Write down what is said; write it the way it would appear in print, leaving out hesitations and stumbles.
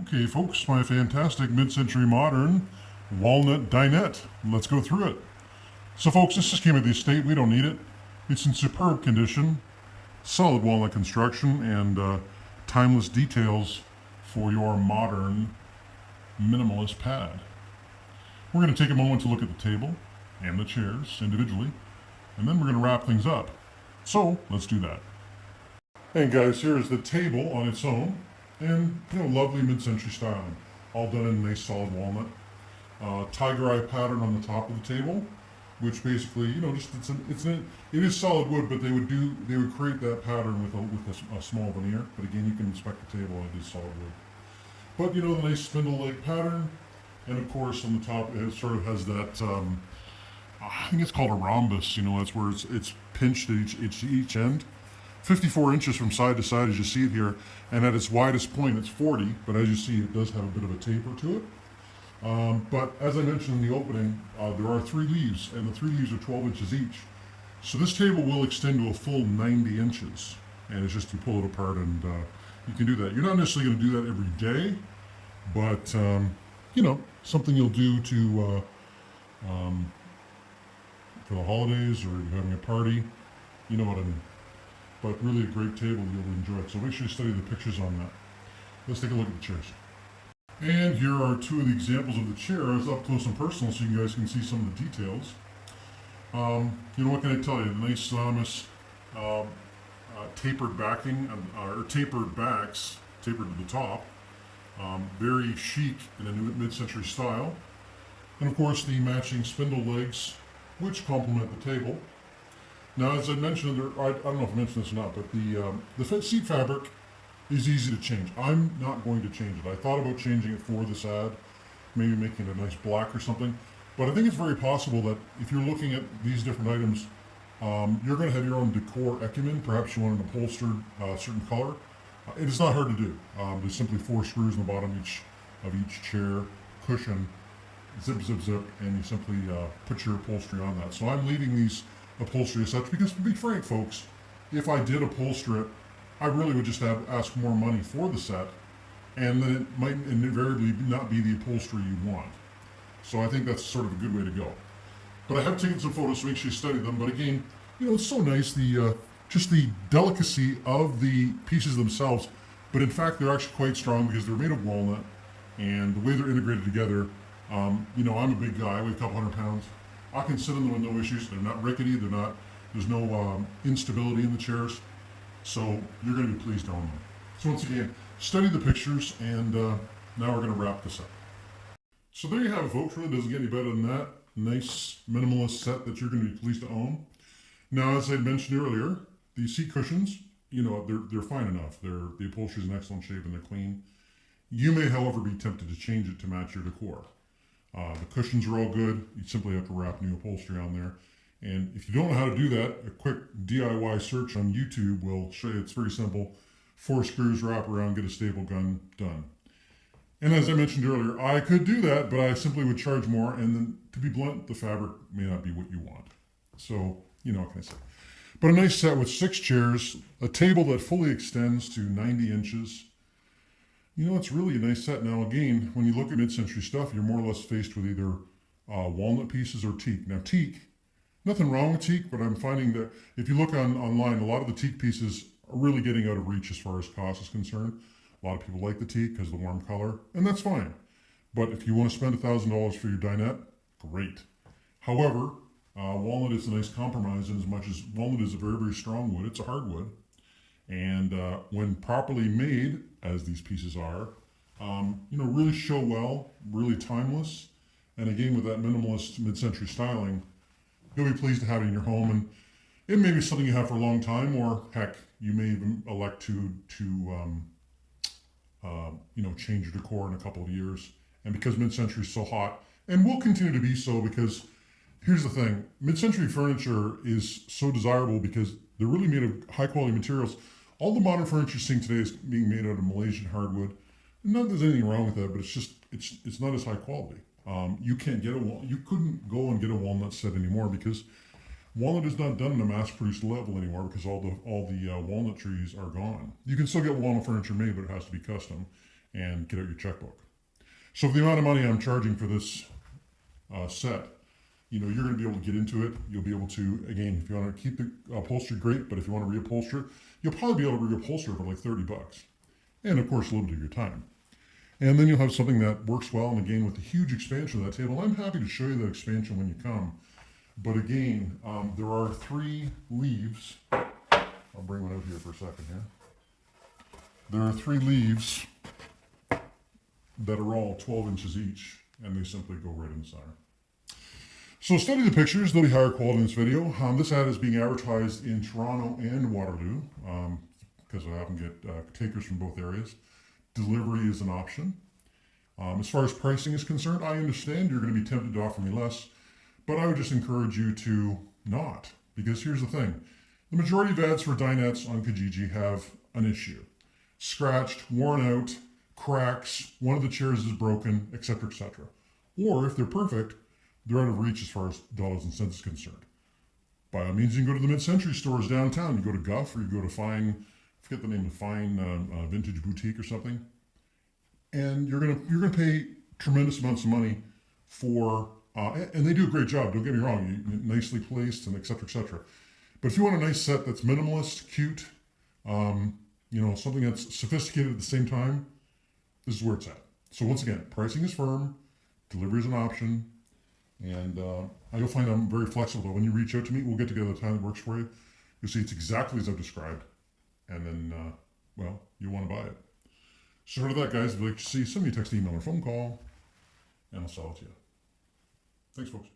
Okay, folks, my fantastic mid-century modern walnut dinette. Let's go through it. So, folks, this just came at the estate. We don't need it. It's in superb condition, solid walnut construction, and timeless details for your modern minimalist pad. We're going to take a moment to look at the table and the chairs individually, and then we're going to wrap things up. So, let's do that. And guys, here is the table on its own, and lovely mid-century styling, all done in nice solid walnut. Tiger eye pattern on the top of the table, which basically, it is solid wood, but they would create that pattern with a small veneer. But again, you can inspect the table; it is solid wood. But the nice spindle-like pattern, and of course on the top it sort of has that. I think it's called a rhombus. That's where it's pinched at each end. 54 inches from side to side as you see it here, and at its widest point it's 40, but as you see it does have a bit of a taper to it. But as I mentioned in the opening, there are 3 leaves, and the 3 leaves are 12 inches each. So this table will extend to a full 90 inches, and it's just you pull it apart and you can do that. You're not necessarily going to do that every day, but something you'll do to for the holidays, or you're having a party, you know what I mean. But really a great table you'll enjoy. So make sure you study the pictures on that. Let's take a look at the chairs. And here are 2 of the examples of the chairs up close and personal, so you guys can see some of the details. What can I tell you? The nice tapered backing, or tapered backs, tapered to the top. Very chic in a new mid-century style. And of course the matching spindle legs, which complement the table. Now, as I mentioned, I don't know if I mentioned this or not, but the seat fabric is easy to change. I'm not going to change it. I thought about changing it for this ad, maybe making it a nice black or something. But I think it's very possible that if you're looking at these different items, you're going to have your own decor acumen. Perhaps you want an upholstered certain color. It is not hard to do. There's simply 4 screws in the bottom of each chair cushion, zip, zip, zip, and you simply put your upholstery on that. So I'm leaving these upholstery as such because, to be frank, folks, if I did upholster it, I really would just ask more money for the set, and then it might invariably not be the upholstery you want. So I think that's sort of a good way to go. But I have taken some photos, so make sure you study them. But again, it's so nice, just the delicacy of the pieces themselves. But in fact, they're actually quite strong because they're made of walnut, and the way they're integrated together. I'm a big guy. I weigh a couple hundred pounds. I can sit in them with no issues. They're not rickety. There's no instability in the chairs. So you're going to be pleased to own them. So once again, study the pictures, and now we're going to wrap this up. So there you have it, folks. Really doesn't get any better than that. Nice minimalist set that you're going to be pleased to own. Now, as I mentioned earlier, the seat cushions, they're fine enough. The upholstery is in excellent shape and they're clean. You may, however, be tempted to change it to match your decor. The cushions are all good. You simply have to wrap new upholstery on there. And if you don't know how to do that, a quick DIY search on YouTube will show you. It's very simple. 4 screws, wrap around, get a staple gun, done. And as I mentioned earlier, I could do that, but I simply would charge more. And then, to be blunt, the fabric may not be what you want. So, what can I say? But a nice set with 6 chairs, a table that fully extends to 90 inches. It's really a nice set. Now, again, when you look at mid-century stuff, you're more or less faced with either walnut pieces or teak. Now, teak, nothing wrong with teak, but I'm finding that if you look online, a lot of the teak pieces are really getting out of reach as far as cost is concerned. A lot of people like the teak because of the warm color, and that's fine. But if you want to spend $1,000 for your dinette, great. However, walnut is a nice compromise in as much as walnut is a very, very strong wood. It's a hardwood. And when properly made, as these pieces are, really show well, really timeless. And again, with that minimalist mid-century styling, you'll be pleased to have it in your home. And it may be something you have for a long time, or heck, you may even elect to change your decor in a couple of years. And because mid-century is so hot, and will continue to be so, because here's the thing, mid-century furniture is so desirable because they're really made of high-quality materials. All the modern furniture you're seeing today is being made out of Malaysian hardwood. Not that there's anything wrong with that, but it's not as high quality. You couldn't go and get a walnut set anymore because walnut is not done at a mass-produced level anymore because all the walnut trees are gone. You can still get walnut furniture made, but it has to be custom. and get out your checkbook. So for the amount of money I'm charging for this set, you know, you're going to be able to get into it. You'll be able to, again, if you want to keep the upholstery, great, but if you want to reupholster it, you'll probably be able to reupholster it for like $30. And of course, a little bit of your time. And then you'll have something that works well, and again, with the huge expansion of that table, I'm happy to show you that expansion when you come. But again, there are 3 leaves. I'll bring one out here for a second here. There are 3 leaves that are all 12 inches each, and they simply go right in the center. So study the pictures. They'll be higher quality in this video. This ad is being advertised in Toronto and Waterloo because I often get takers from both areas. Delivery is an option. As far as pricing is concerned, I understand you're going to be tempted to offer me less, but I would just encourage you to not, because here's the thing. The majority of ads for Dinettes on Kijiji have an issue. Scratched, worn out, cracks, one of the chairs is broken, etc., etc. Or if they're perfect, they're out of reach as far as dollars and cents is concerned. By all means, you can go to the mid-century stores downtown. You go to Guff, or you go to Fine, I forget the name of Fine Vintage Boutique or something, and you're gonna pay tremendous amounts of money for, and they do a great job. Don't get me wrong, nicely placed and et cetera, et cetera. But if you want a nice set that's minimalist, cute, you know, something that's sophisticated at the same time, this is where it's at. So once again, pricing is firm, delivery is an option. And you'll find I'm very flexible. When you reach out to me, we'll get together a time that works for you. You'll see it's exactly as I've described. And then, well, you'll want to buy it. So short of that, guys, if you'd like to see, send me a text, email, or phone call, and I'll sell it to you. Thanks, folks.